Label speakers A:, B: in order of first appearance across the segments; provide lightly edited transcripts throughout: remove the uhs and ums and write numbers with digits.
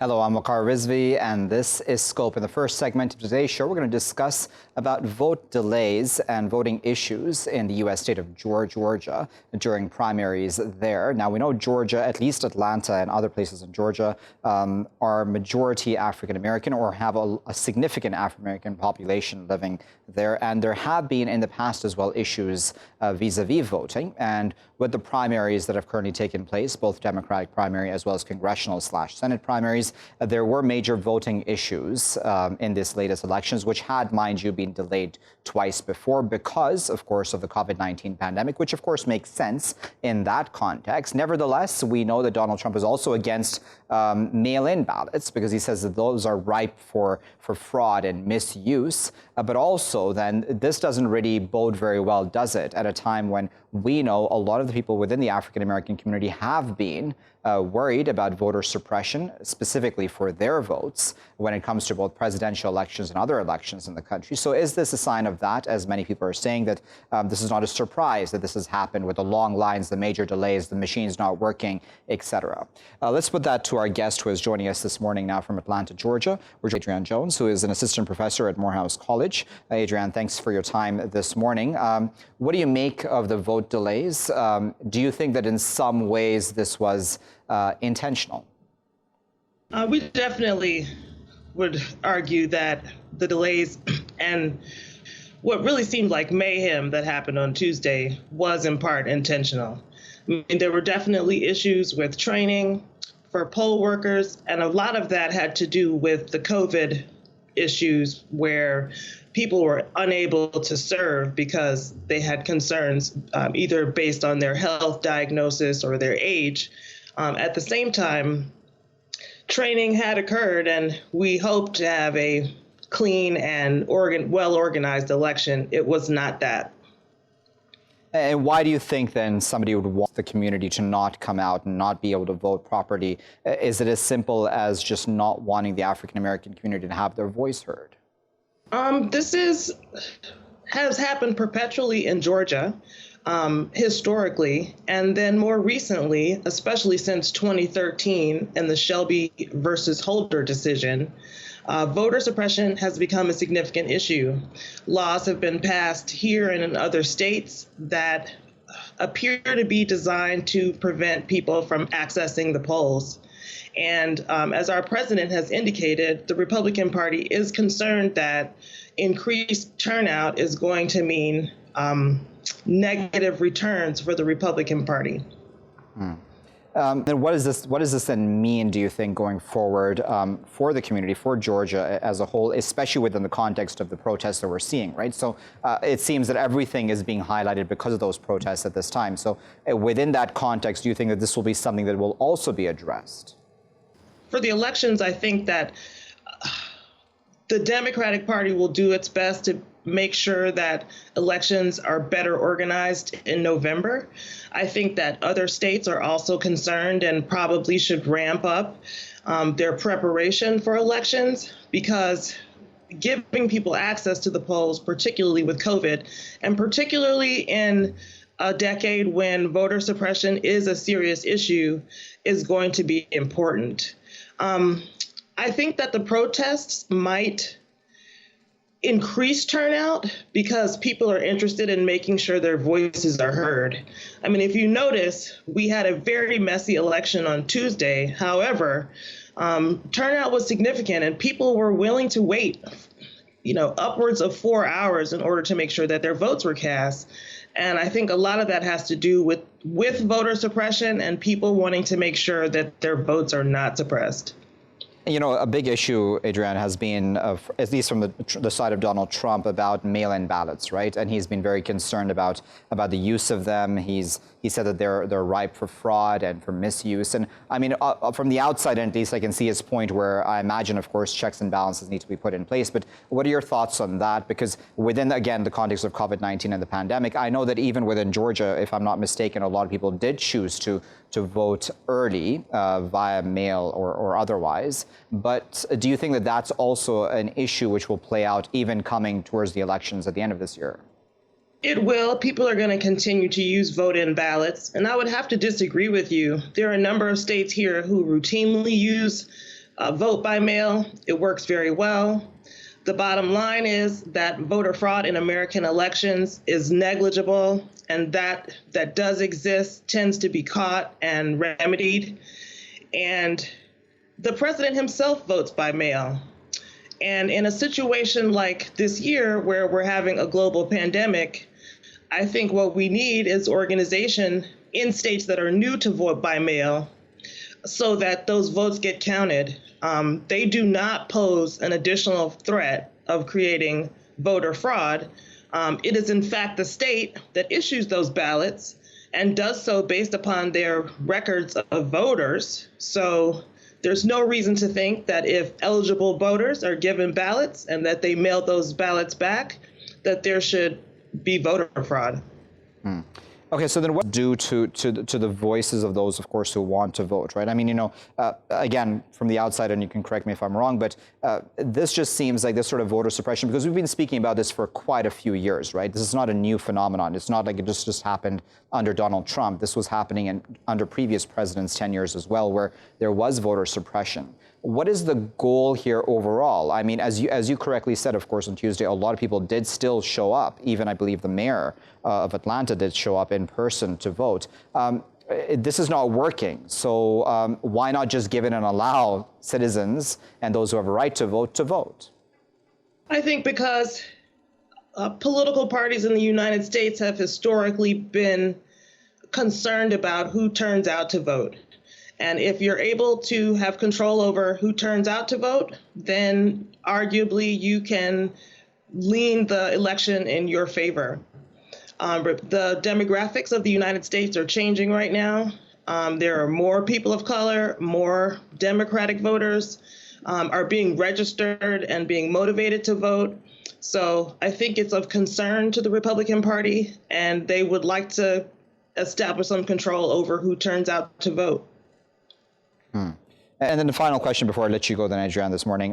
A: Hello, I'm Waqar Rizvi, and this is Scope. In the first segment of today's show, we're going to discuss about vote delays and voting issues in the U.S. state of Georgia during primaries there. Now, we know Georgia, at least Atlanta and other places in Georgia, are majority African-American or have a significant African-American population living there. And there have been in the past as well issues vis-a-vis voting. And with the primaries that have currently taken place, both Democratic primary as well as congressional/Senate primaries, there were major voting issues in this latest elections, which had, mind you, been delayed twice before because, of course, of the COVID-19 pandemic, which, of course, makes sense in that context. Nevertheless, we know that Donald Trump is also against mail-in ballots because he says that those are ripe for fraud and misuse. But also, then, this doesn't really bode very well, does it, at a time when we know a lot of the people within the African-American community have been worried about voter suppression, specifically for their votes, when it comes to both presidential elections and other elections in the country. So is this a sign of that, as many people are saying, that this is not a surprise that this has happened with the long lines, the major delays, the machines not working, etc.? Let's put that to our guest who is joining us this morning now from Atlanta, Georgia. We're Adrienne Jones, who is an assistant professor at Morehouse College. Adrienne, thanks for your time this morning. What do you make of the vote delays? Do you think that in some ways this was intentional?
B: We definitely would argue that the delays and what really seemed like mayhem that happened on Tuesday was in part intentional. I mean, there were definitely issues with training for poll workers, and a lot of that had to do with the COVID issues where people were unable to serve because they had concerns either based on their health diagnosis or their age. At the same time, training had occurred, and we hoped to have a clean and well-organized election. It was not that.
A: And why do you think then somebody would want the community to not come out and not be able to vote properly? Is it as simple as just not wanting the African-American community to have their voice heard?
B: This has happened perpetually in Georgia. Historically, and then more recently, especially since 2013 and the Shelby versus Holder decision, voter suppression has become a significant issue. Laws have been passed here and in other states that appear to be designed to prevent people from accessing the polls. And as our president has indicated, the Republican Party is concerned that increased turnout is going to mean negative returns for the Republican Party.
A: Then what does this then mean, do you think, going forward for the community, for Georgia as a whole, especially within the context of the protests that we're seeing, right? So it seems that everything is being highlighted because of those protests at this time. So within that context, do you think that this will be something that will also be addressed?
B: For the elections, I think that the Democratic Party will do its best to make sure that elections are better organized in November. I think that other states are also concerned and probably should ramp up their preparation for elections, because giving people access to the polls, particularly with COVID, and particularly in a decade when voter suppression is a serious issue, is going to be important. I think that the protests might increase turnout because people are interested in making sure their voices are heard. I mean, if you notice, we had a very messy election on Tuesday. However, turnout was significant and people were willing to wait, upwards of 4 hours in order to make sure that their votes were cast. And I think a lot of that has to do with voter suppression and people wanting to make sure that their votes are not suppressed.
A: A big issue, Adrienne, has been, at least from the side of Donald Trump, about mail-in ballots, right? And he's been very concerned about the use of them. He said that they're ripe for fraud and for misuse. And I mean, from the outside, at least, I can see his point where I imagine, of course, checks and balances need to be put in place. But what are your thoughts on that? Because within, again, the context of COVID-19 and the pandemic, I know that even within Georgia, if I'm not mistaken, a lot of people did choose to vote early via mail or otherwise. But do you think that that's also an issue which will play out even coming towards the elections at the end of this year?
B: It will. People are going to continue to use vote-in ballots. And I would have to disagree with you. There are a number of states here who routinely use Vote by mail, it works very well. The bottom line is that voter fraud in American elections is negligible, and that does exist tends to be caught and remedied. And the president himself votes by mail. And in a situation like this year where we're having a global pandemic, I think what we need is organization in states that are new to vote by mail so that those votes get counted. They do not pose an additional threat of creating voter fraud. It is in fact the state that issues those ballots and does so based upon their records of voters. So there's no reason to think that if eligible voters are given ballots and that they mail those ballots back, that there should be voter fraud.
A: Okay, so then what do to the voices of those, of course, who want to vote, right? I mean, again, from the outside, and you can correct me if I'm wrong, but this just seems like this sort of voter suppression, because we've been speaking about this for quite a few years, right? This is not a new phenomenon. It's not like it just happened under Donald Trump. This was happening under previous presidents' tenures as well, where there was voter suppression. What is the goal here overall? I mean, as you correctly said, of course, on Tuesday, a lot of people did still show up. Even, I believe, the mayor of Atlanta did show up in person to vote. This is not working. So why not just give it and allow citizens and those who have a right to vote to vote?
B: I think because political parties in the United States have historically been concerned about who turns out to vote. And if you're able to have control over who turns out to vote, then arguably you can lean the election in your favor. The demographics of the United States are changing right now. There are more people of color, more Democratic voters are being registered and being motivated to vote. So I think it's of concern to the Republican Party, and they would like to establish some control over who turns out to vote.
A: And then the final question before I let you go, then, Adrienne, this morning,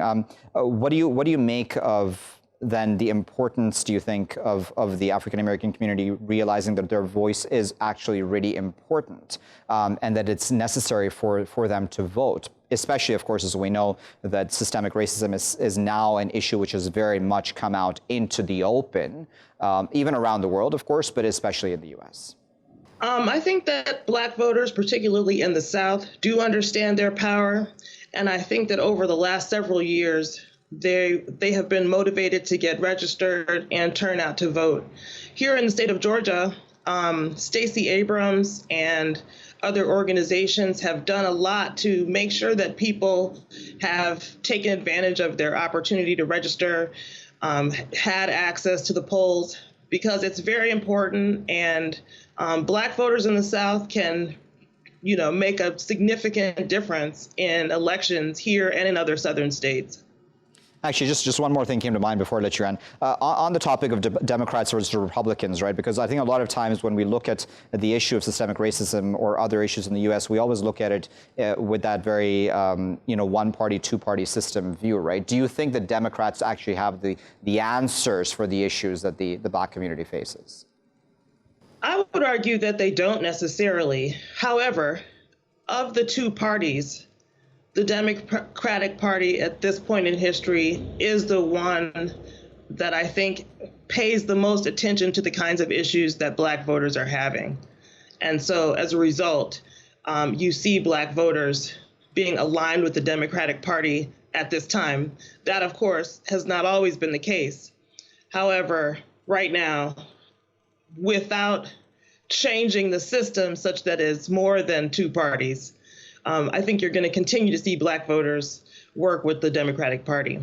A: what do you make of then the importance, do you think, of the African American community realizing that their voice is actually really important and that it's necessary for them to vote? Especially, of course, as we know that systemic racism is now an issue which has very much come out into the open, even around the world, of course, but especially in the U.S.
B: I think that Black voters, particularly in the South, do understand their power. And I think that over the last several years, they have been motivated to get registered and turn out to vote. Here in the state of Georgia, Stacey Abrams and other organizations have done a lot to make sure that people have taken advantage of their opportunity to register, had access to the polls, because it's very important. And Black voters in the South can, make a significant difference in elections here and in other Southern states.
A: Actually, just one more thing came to mind before I let you in. On the topic of Democrats versus Republicans, right? Because I think a lot of times when we look at the issue of systemic racism or other issues in the U.S., we always look at it with that very, one-party, two-party system view, right? Do you think that Democrats actually have the answers for the issues that the Black community faces?
B: I would argue that they don't necessarily. However, of the two parties, the Democratic Party at this point in history is the one that I think pays the most attention to the kinds of issues that Black voters are having. And so as a result, you see Black voters being aligned with the Democratic Party at this time. That, of course, has not always been the case. However, right now, without changing the system such that it's more than two parties, I think you're going to continue to see Black voters work with the Democratic Party.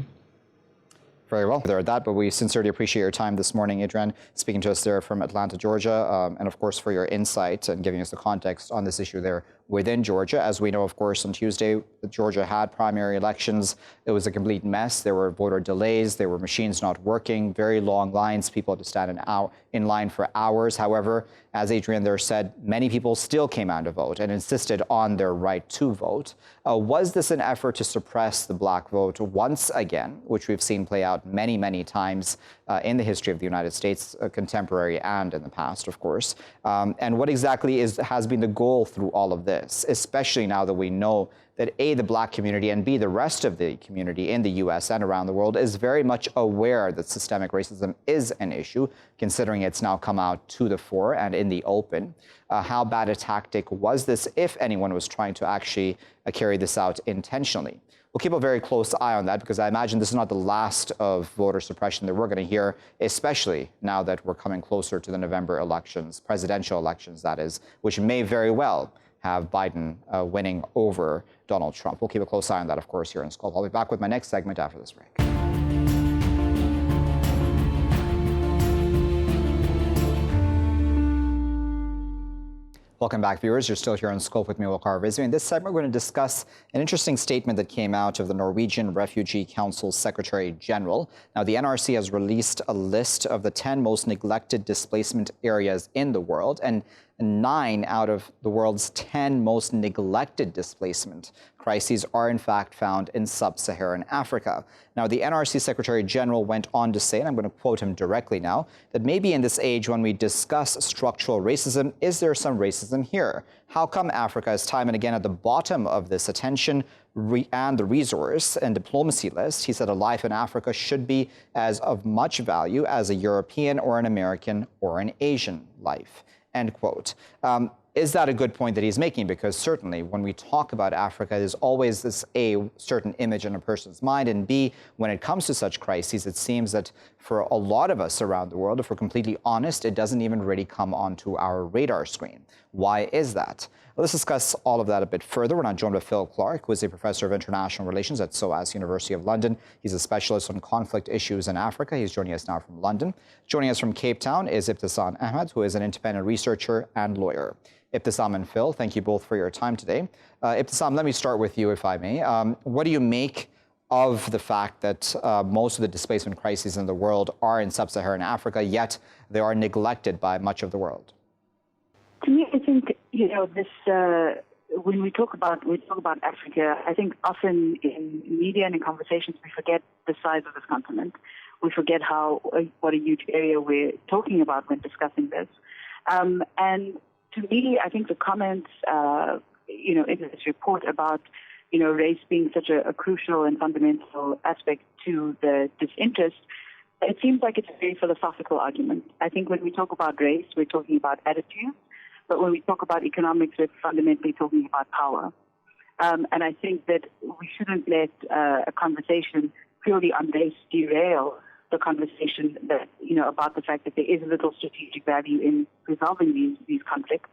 A: Very well. There at that, but we sincerely appreciate your time this morning, Adrienne, speaking to us there from Atlanta, Georgia, and of course for your insight and giving us the context on this issue there within Georgia. As we know, of course, on Tuesday, Georgia had primary elections. It was a complete mess. There were voter delays. There were machines not working, very long lines. People had to stand in line for hours. However, as Adrienne there said, many people still came out to vote and insisted on their right to vote. Was this an effort to suppress the Black vote once again, which we've seen play out many, many times in the history of the United States, contemporary and in the past, of course? And what exactly has been the goal through all of this? this, especially now that we know that A, the Black community, and B, the rest of the community in the U.S. and around the world is very much aware that systemic racism is an issue, considering it's now come out to the fore and in the open. How bad a tactic was this if anyone was trying to actually carry this out intentionally? We'll keep a very close eye on that, because I imagine this is not the last of voter suppression that we're going to hear, especially now that we're coming closer to the November elections, presidential elections, that is, which may very well have Biden winning over Donald Trump. We'll keep a close eye on that, of course, here in Scope. I'll be back with my next segment after this break. Welcome back, viewers. You're still here on Scope with me, Waqar Rizvi. In this segment, we're going to discuss an interesting statement that came out of the Norwegian Refugee Council's Secretary General. Now, the NRC has released a list of the 10 most neglected displacement areas in the world, and 9 out of the world's 10 most neglected displacement crises are in fact found in Sub-Saharan Africa. Now, the NRC Secretary General went on to say, and I'm going to quote him directly now, that maybe in this age when we discuss structural racism, is there some racism here? How come Africa is time and again at the bottom of this attention and the resource and diplomacy list? He said a life in Africa should be as of much value as a European or an American or an Asian life. End quote. Is that a good point that he's making? Because certainly when we talk about Africa, there's always this A, certain image in a person's mind, and B, when it comes to such crises, it seems that for a lot of us around the world, if we're completely honest, it doesn't even really come onto our radar screen. Why is that? Well, let's discuss all of that a bit further. We're now joined by Phil Clark, who is a professor of international relations at SOAS University of London. He's a specialist on conflict issues in Africa. He's joining us now from London. Joining us from Cape Town is Ibtisaam Ahmed, who is an independent researcher and lawyer. Ibtisaam and Phil, thank you both for your time today. Ibtisaam, let me start with you, if I may. What do you make of the fact that most of the displacement crises in the world are in Sub-Saharan Africa, yet they are neglected by much of the world?
C: To me, I think, this, when we talk about Africa, I think often in media and in conversations, we forget the size of this continent. We forget what a huge area we're talking about when discussing this. And to me, I think the comments, in this report about, race being such a crucial and fundamental aspect to the disinterest, it seems like it's a very philosophical argument. I think when we talk about race, we're talking about attitudes, but when we talk about economics, we're fundamentally talking about power. And I think that we shouldn't let a conversation purely on race derail the conversation that, about the fact that there is little strategic value in resolving these conflicts.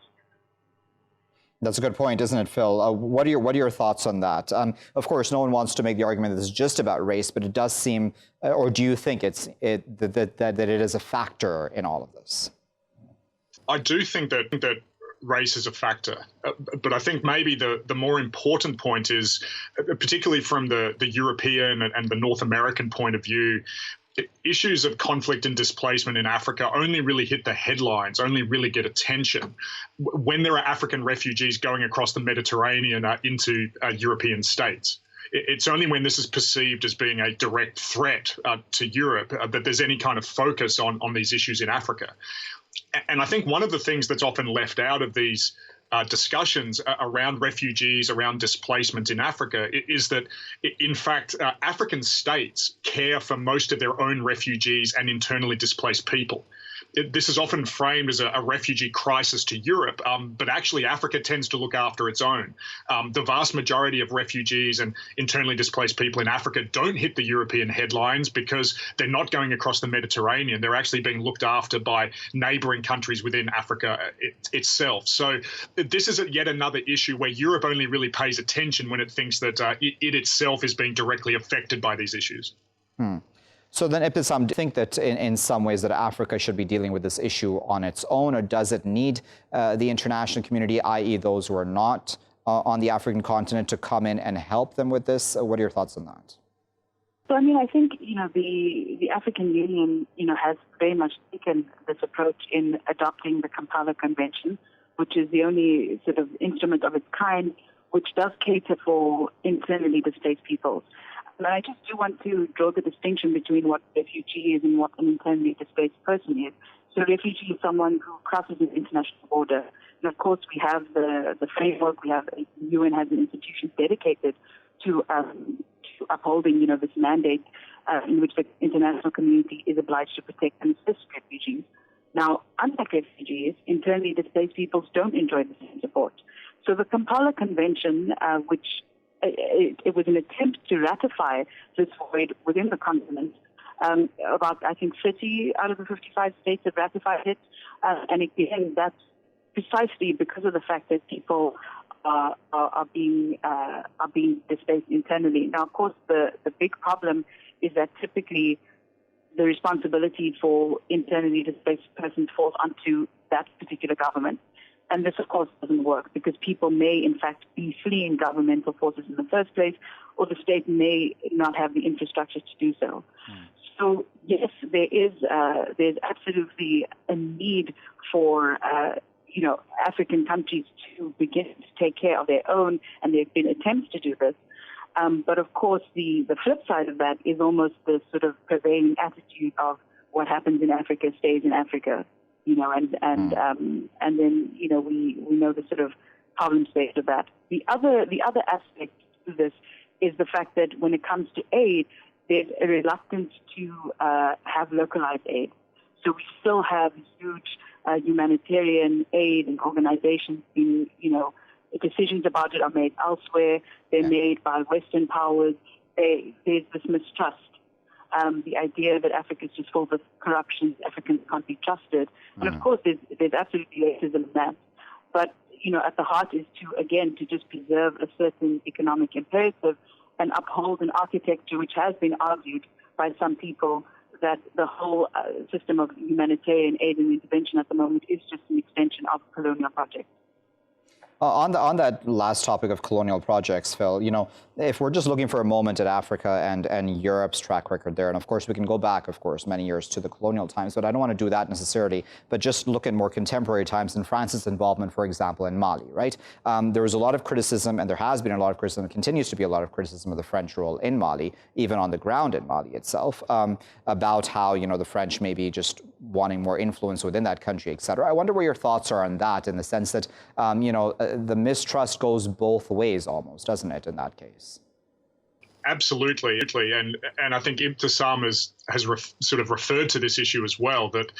A: That's a good point, isn't it, Phil? What are your thoughts on that? Of course, no one wants to make the argument that this is just about race, but it does seem, or do you think that it is a factor in all of this?
D: I do think that race is a factor, but I think maybe the more important point is, particularly from the European and the North American point of view, issues of conflict and displacement in Africa only really hit the headlines, only really get attention when there are African refugees going across the Mediterranean into European states. It's only when this is perceived as being a direct threat to Europe that there's any kind of focus on these issues in Africa. And I think one of the things that's often left out of these discussions around refugees, around displacement in Africa, is that, in fact, African states care for most of their own refugees and internally displaced people. This is often framed as a refugee crisis to Europe, but actually Africa tends to look after its own. The vast majority of refugees and internally displaced people in Africa don't hit the European headlines because they're not going across the Mediterranean. They're actually being looked after by neighboring countries within Africa itself. So this is yet another issue where Europe only really pays attention when it thinks that it itself is being directly affected by these issues.
A: So then, Ibtisaam, do you think that in some ways that Africa should be dealing with this issue on its own, or does it need the international community, i.e. those who are not on the African continent, to come in and help them with this? What are your thoughts on that?
C: So, I think, the African Union, has very much taken this approach in adopting the Kampala Convention, which is the only sort of instrument of its kind, which does cater for internally displaced peoples. And I just do want to draw the distinction between what refugee is and what an internally displaced person is. So a refugee is someone who crosses an international border. And of course, we have the framework. We have the UN has an institution dedicated to upholding, this mandate in which the international community is obliged to protect and assist refugees. Now, unlike refugees, internally displaced peoples don't enjoy the same support. So the Kampala Convention, which it was an attempt to ratify this void within the continent. About, I think, 30 out of the 55 states have ratified it. And again, that's precisely because of the fact that people are being displaced internally. Now, of course, the big problem is that typically the responsibility for internally displaced persons falls onto that particular government. And this, of course, doesn't work because people may, in fact, be fleeing governmental forces in the first place, or the state may not have the infrastructure to do so. So, yes, there's absolutely a need for, African countries to begin to take care of their own, and there have been attempts to do this. But of course, the flip side of that is almost the sort of prevailing attitude of what happens in Africa stays in Africa, and then we know the sort of problem space of that. The other aspect to this is the fact that when it comes to aid, there's a reluctance to have localized aid. So we still have huge humanitarian aid and organizations being, decisions about it are made elsewhere. They're made by Western powers. There's this mistrust. The idea that Africa is just full of corruption, Africans can't be trusted. And of course, there's absolutely racism in that. But, at the heart is to just preserve a certain economic imperative and uphold an architecture which has been argued by some people that the whole system of humanitarian aid and intervention at the moment is just an extension of colonial projects.
A: On that last topic of colonial projects, Phil, if we're just looking for a moment at Africa and Europe's track record there, and of course we can go back, of course, many years to the colonial times, but I don't want to do that necessarily, but just look at more contemporary times and France's involvement, for example, in Mali, right? There was a lot of criticism, and there has been a lot of criticism, and continues to be a lot of criticism of the French role in Mali, even on the ground in Mali itself, about how, the French may be just wanting more influence within that country, et cetera. I wonder what your thoughts are on that, in the sense that, the mistrust goes both ways almost, doesn't it, in that case?
D: Absolutely, and I think Ibtisaam has sort of referred to this issue as well, that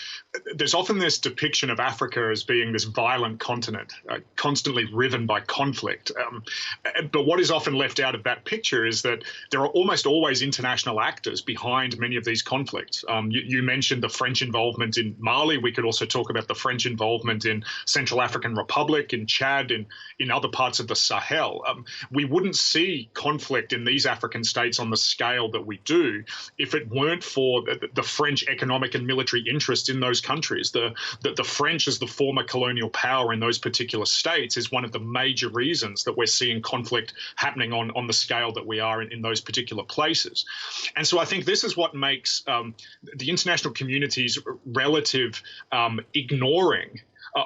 D: there's often this depiction of Africa as being this violent continent, constantly riven by conflict. But what is often left out of that picture is that there are almost always international actors behind many of these conflicts. You mentioned the French involvement in Mali. We could also talk about the French involvement in Central African Republic, in Chad, in other parts of the Sahel. We wouldn't see conflict in these African states on the scale that we do if it weren't for the French economic and military interest in those countries. The French, as the former colonial power in those particular states, is one of the major reasons that we're seeing conflict happening on the scale that we are in those particular places. And so I think this is what makes the international community's relative ignoring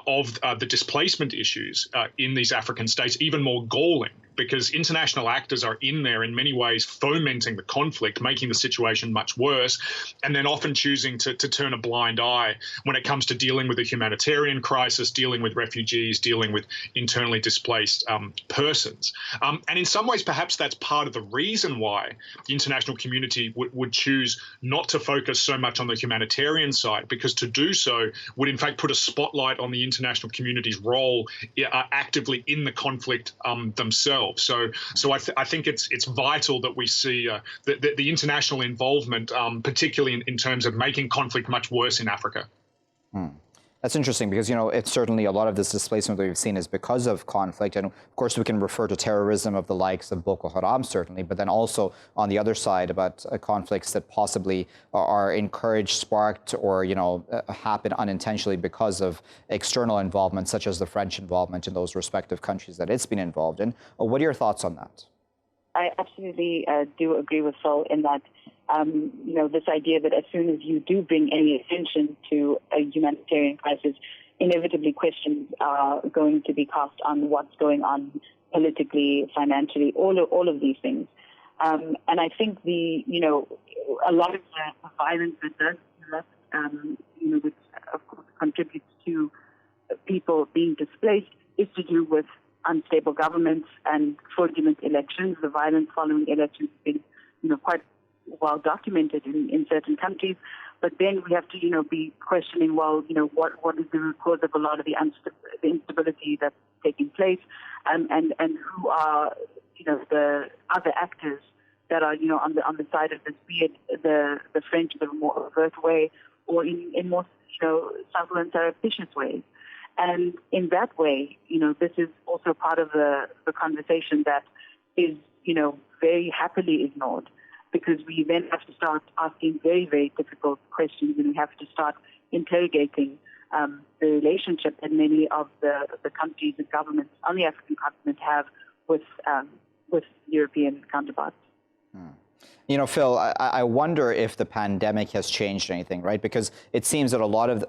D: of the displacement issues in these African states even more galling, because international actors are in there in many ways fomenting the conflict, making the situation much worse, and then often choosing to turn a blind eye when it comes to dealing with a humanitarian crisis, dealing with refugees, dealing with internally displaced persons. And in some ways, perhaps that's part of the reason why the international community would choose not to focus so much on the humanitarian side, because to do so would in fact put a spotlight on the international community's role actively in the conflict themselves. So I think it's vital that we see the international involvement, particularly in terms of making conflict much worse in Africa.
A: That's interesting because, it's certainly a lot of this displacement that we've seen is because of conflict. And of course, we can refer to terrorism of the likes of Boko Haram, certainly, but then also on the other side about conflicts that possibly are encouraged, sparked, or, happen unintentionally because of external involvement, such as the French involvement in those respective countries that it's been involved in. What are your thoughts on that?
C: I absolutely do agree with Phil in that, this idea that as soon as you do bring any attention to a humanitarian crisis, inevitably questions are going to be cast on what's going on politically, financially, all of these things. And I think a lot of the violence that does erupt, with, of course, contributes to people being displaced is to do with unstable governments and fraudulent elections. The violence following elections has been, quite well documented in certain countries. But then we have to, be questioning, what is the root cause of a lot of the instability that's taking place, and who are, the other actors that are, on the side of this, be it the French in a more overt way or in more, subtle and surreptitious ways. And in that way, this is also part of the conversation that is, very happily ignored, because we then have to start asking very, very difficult questions, and we have to start interrogating the relationship that many of the countries and governments on the African continent have with European counterparts.
A: Phil, I wonder if the pandemic has changed anything, right? Because it seems that a lot of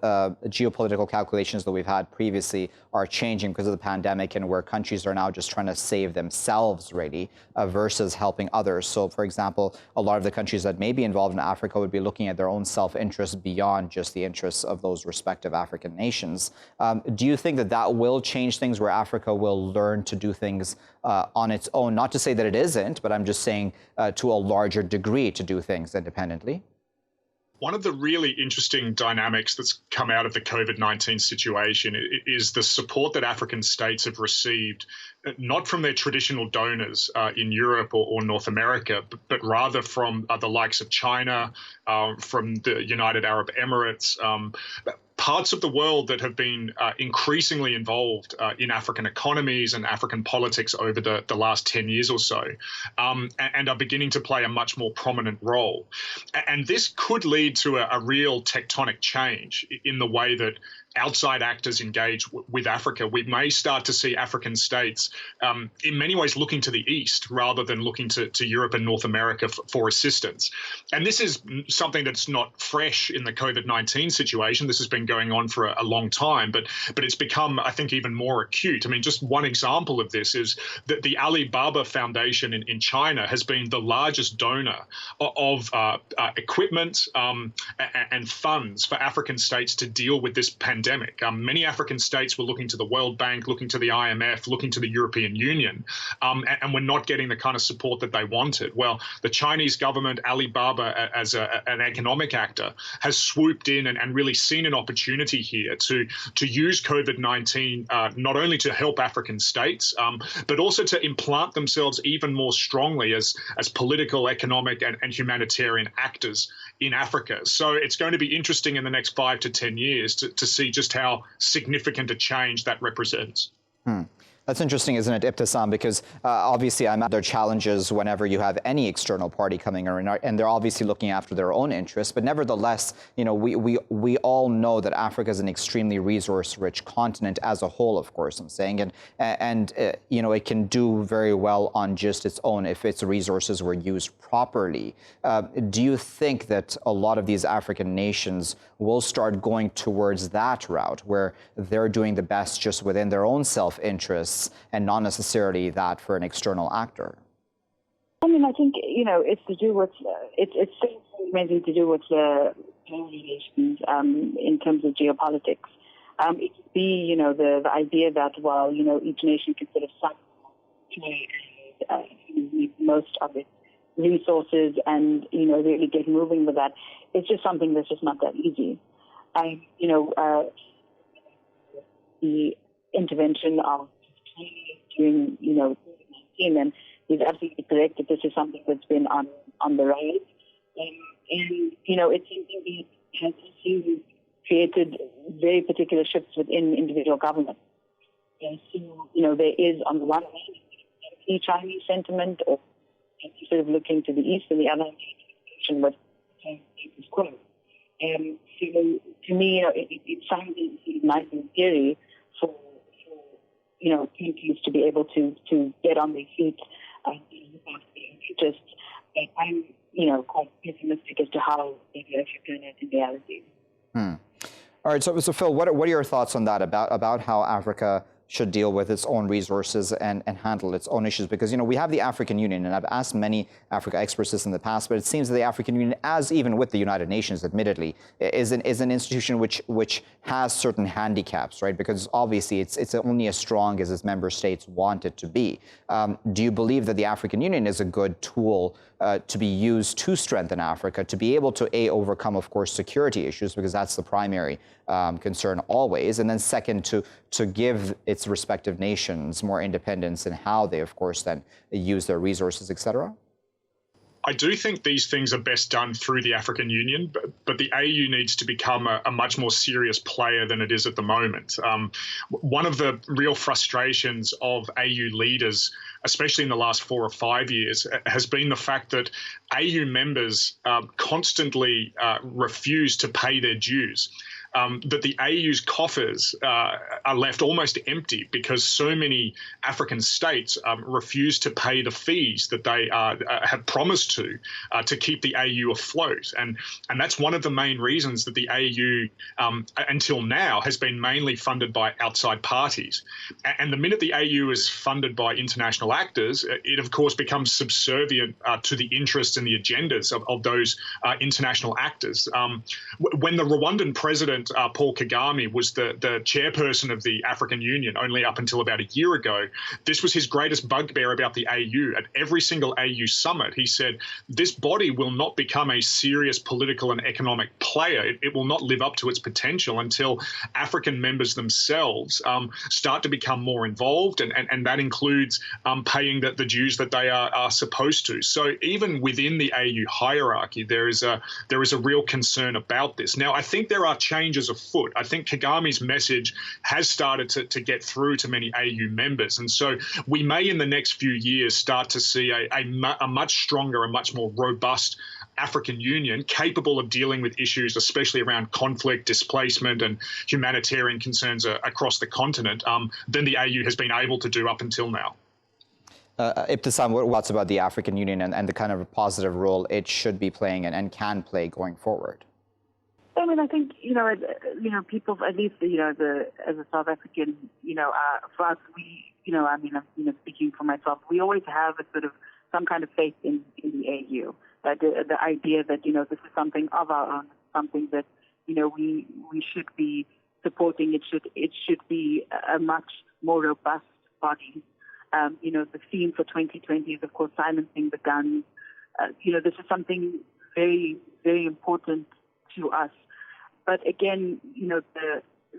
A: geopolitical calculations that we've had previously are changing because of the pandemic, and where countries are now just trying to save themselves, really, versus helping others. So, for example, a lot of the countries that may be involved in Africa would be looking at their own self-interest beyond just the interests of those respective African nations. Do you think that will change things, where Africa will learn to do things on its own? Not to say that it isn't, but I'm just saying to a larger degree to do things independently?
D: One of the really interesting dynamics that's come out of the COVID-19 situation is the support that African states have received, not from their traditional donors in Europe or North America, but rather from the likes of China, from the United Arab Emirates, parts of the world that have been increasingly involved in African economies and African politics over the last 10 years or so, and are beginning to play a much more prominent role. And this could lead to a real tectonic change in the way that outside actors engage with Africa. We may start to see African states in many ways looking to the East rather than looking to Europe and North America for assistance. And this is something that's not fresh in the COVID-19 situation. This has been going on for a long time, but it's become, I think, even more acute. I mean, just one example of this is that the Alibaba Foundation in China has been the largest donor of equipment and funds for African states to deal with this pandemic. Many African states were looking to the World Bank, looking to the IMF, looking to the European Union, and were not getting the kind of support that they wanted. Well, the Chinese government, Alibaba, as an economic actor, has swooped in and really seen an opportunity here to use COVID-19 not only to help African states, but also to implant themselves even more strongly as political, economic, and humanitarian actors in Africa. So it's going to be interesting in the next 5 to 10 years to see just how significant a change that represents.
A: That's interesting, isn't it, Ibtisaam? Because obviously there are challenges whenever you have any external party coming in, and they're obviously looking after their own interests. But nevertheless, we all know that Africa is an extremely resource-rich continent as a whole, of course, I'm saying. And it can do very well on just its own if its resources were used properly. Do you think that a lot of these African nations will start going towards that route, where they're doing the best just within their own self-interests and not necessarily that for an external actor?
C: I mean, I think, it's to do with, it's mainly to do with the relations in terms of geopolitics. It could be, the idea that, each nation can sort of make most of its resources and, really get moving with that. It's just something that's just not that easy. The intervention of during, COVID-19, and he's absolutely correct that this is something that's been on the rise. And it's something that has created very particular shifts within individual government. And so, there is, on the one hand, anti-Chinese sentiment, or sort of looking to the east, and the other hand, what status quo. So, to me, it sounds nice in theory for countries to be able to get on their feet and look after their interests. But I'm, quite pessimistic as to how it will actually turn out in reality.
A: All right, so Phil, what are your thoughts on that, about how Africa should deal with its own resources and handle its own issues? Because, we have the African Union, and I've asked many Africa experts this in the past, but it seems that the African Union, as even with the United Nations, admittedly, is an institution which has certain handicaps, right? Because obviously it's only as strong as its member states want it to be. Do you believe that the African Union is a good tool to be used to strengthen Africa, to be able to, overcome, of course, security issues, because that's the primary concern always, and then second, to give its respective nations more independence in how they, of course, then use their resources, et cetera?
D: I do think these things are best done through the African Union, but the AU needs to become a much more serious player than it is at the moment. One of the real frustrations of AU leaders, especially in the last 4 or 5 years, has been the fact that AU members constantly refuse to pay their dues. That the AU's coffers are left almost empty because so many African states refuse to pay the fees that they have promised to keep the AU afloat. And that's one of the main reasons that the AU, until now, has been mainly funded by outside parties. And the minute the AU is funded by international actors, it, of course, becomes subservient to the interests and the agendas of those international actors. When the Rwandan president Paul Kagame was the chairperson of the African Union only up until about a year ago, this was his greatest bugbear about the AU. At every single AU summit, he said, this body will not become a serious political and economic player. It will not live up to its potential until African members themselves start to become more involved, and that includes paying the dues that they are supposed to. So even within the AU hierarchy, there is a real concern about this. Now, I think there are changes afoot. I think Kagame's message has started to get through to many AU members. And so we may in the next few years start to see a much stronger and much more robust African Union capable of dealing with issues, especially around conflict, displacement and humanitarian concerns across the continent than the AU has been able to do up until now.
A: Ibtisaam, what's about the African Union and the kind of positive role it should be playing and can play going forward?
C: I mean, I think, people, at least, as a South African, for us, I'm speaking for myself, we always have a sort of some kind of faith in the AU. The idea that, this is something of our own, something that, we should be supporting. It should be a much more robust body. The theme for 2020 is, of course, silencing the guns. This is something very, very important to us. But again,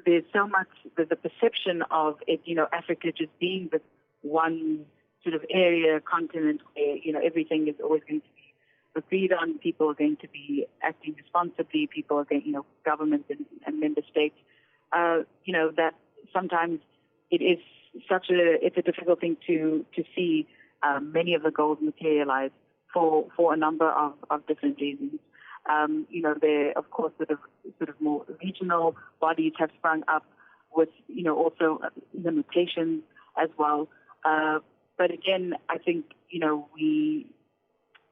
C: there's so much, the perception of it, Africa just being this one sort of area, continent where, everything is always going to be agreed on, people are going to be acting responsibly, people are going, governments and member states, that sometimes it's a difficult thing to see many of the goals materialize for a number of different reasons. There, of course, sort of more regional bodies have sprung up with, also limitations as well. But again, I think,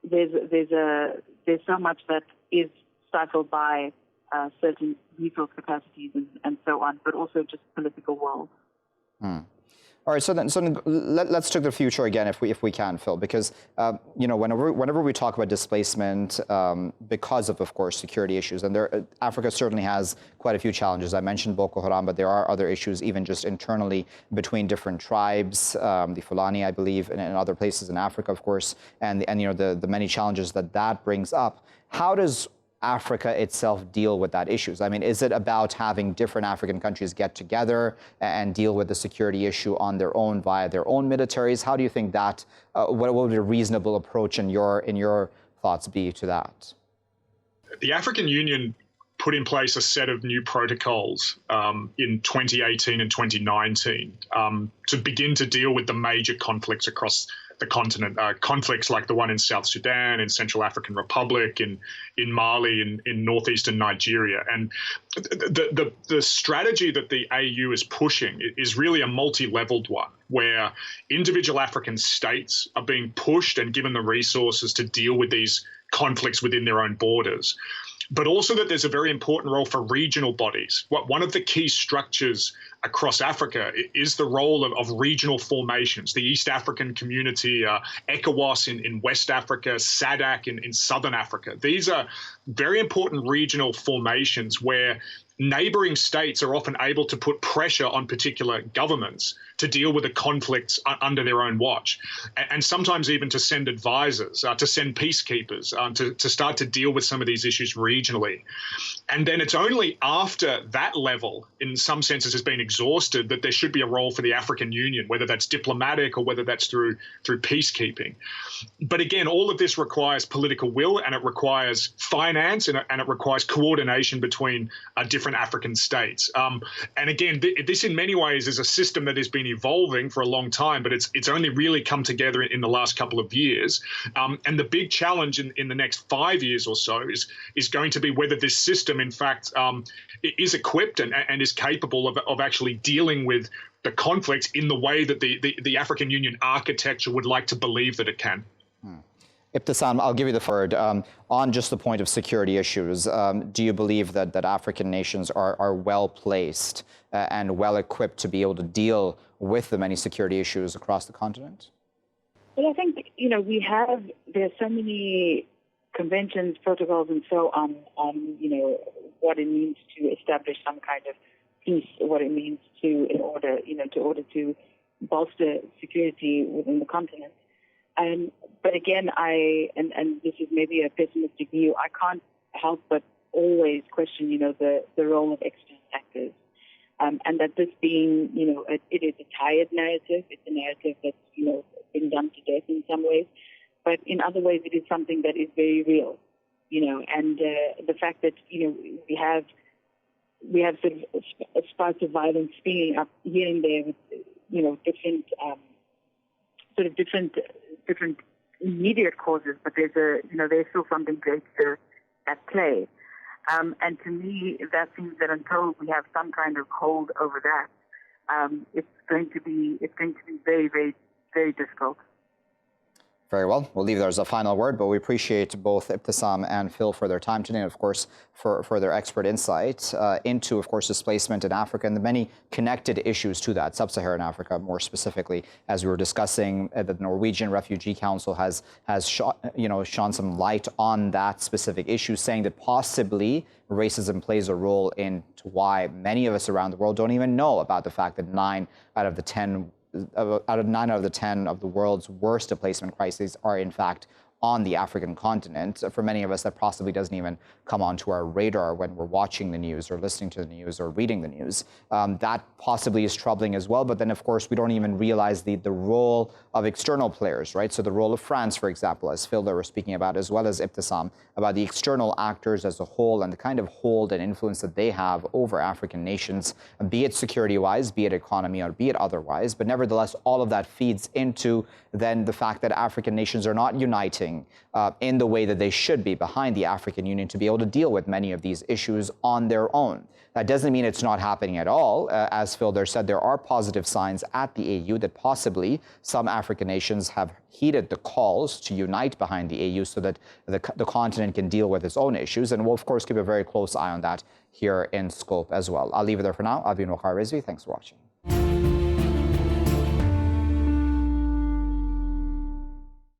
C: there's so much that is stifled by certain resource capacities and so on, but also just political will.
A: All right, so then let's take the future again, if we can, Phil, because whenever we talk about displacement, because of course security issues, and Africa certainly has quite a few challenges. I mentioned Boko Haram, but there are other issues, even just internally between different tribes, the Fulani, I believe, and other places in Africa, of course, and the many challenges that brings up. How does Africa itself deal with that issues? I mean, is it about having different African countries get together and deal with the security issue on their own via their own militaries? How do you think that, what would a reasonable approach in your thoughts be to that?
D: The African Union put in place a set of new protocols in 2018 and 2019 to begin to deal with the major conflicts across the continent, conflicts like the one in South Sudan, in Central African Republic, in Mali, in northeastern Nigeria. And the strategy that the AU is pushing is really a multi-leveled one, where individual African states are being pushed and given the resources to deal with these conflicts within their own borders. But also that there's a very important role for regional bodies. One of the key structures across Africa is the role of regional formations, the East African Community, ECOWAS in West Africa, SADC in Southern Africa. These are very important regional formations where neighboring states are often able to put pressure on particular governments to deal with the conflicts under their own watch, and sometimes even to send advisors, to send peacekeepers, to start to deal with some of these issues regionally. And then it's only after that level, in some senses, has been exhausted, that there should be a role for the African Union, whether that's diplomatic or whether that's through peacekeeping. But again, all of this requires political will, and it requires finance, and it requires coordination between different African states. And again, this in many ways is a system that has been evolving for a long time, but it's only really come together in the last couple of years. And the big challenge in the next 5 years or so is going to be whether this system, in fact, is equipped and is capable of actually dealing with the conflicts in the way that the African Union architecture would like to believe that it can.
A: Ibtisaam, I'll give you the word. On just the point of security issues, do you believe that African nations are well placed and well equipped to be able to deal with the many security issues across the continent?
C: Well, I think, there's so many conventions, protocols, and so on, what it means to establish some kind of peace, what it means in order to bolster security within the continent. But again, and this is maybe a pessimistic view, I can't help but always question, the role of external actors. And that this being, it is a tired narrative. It's a narrative that's, been done to death in some ways. But in other ways, it is something that is very real, and the fact that, we have sort of spouts of violence springing up here and there with, different immediate causes, but there's still something greater at play. And to me, that seems that until we have some kind of hold over that, it's going to be very, very, very difficult.
A: Very well. We'll leave there as a final word, but we appreciate both Ibtisaam and Phil for their time today, and of course for their expert insight into, of course, displacement in Africa and the many connected issues to that, Sub-Saharan Africa more specifically. As we were discussing, the Norwegian Refugee Council has shone some light on that specific issue, saying that possibly racism plays a role into why many of us around the world don't even know about the fact that 9 out of the 10 of the world's worst displacement crises are in fact on the African continent. For many of us, that possibly doesn't even come onto our radar when we're watching the news or listening to the news or reading the news. That possibly is troubling as well. But then, of course, we don't even realize the role of external players, right? So the role of France, for example, as Phil were speaking about, as well as Ibtisaam, about the external actors as a whole and the kind of hold and influence that they have over African nations, be it security-wise, be it economy, or be it otherwise. But nevertheless, all of that feeds into then the fact that African nations are not uniting in the way that they should be behind the African Union to be able to deal with many of these issues on their own. That doesn't mean it's not happening at all. As Phil there said, there are positive signs at the AU that possibly some African nations have heeded the calls to unite behind the AU so that the continent can deal with its own issues. And we'll, of course, keep a very close eye on that here in Scope as well. I'll leave it there for now. I've been Waqar Rizvi. Thanks for watching.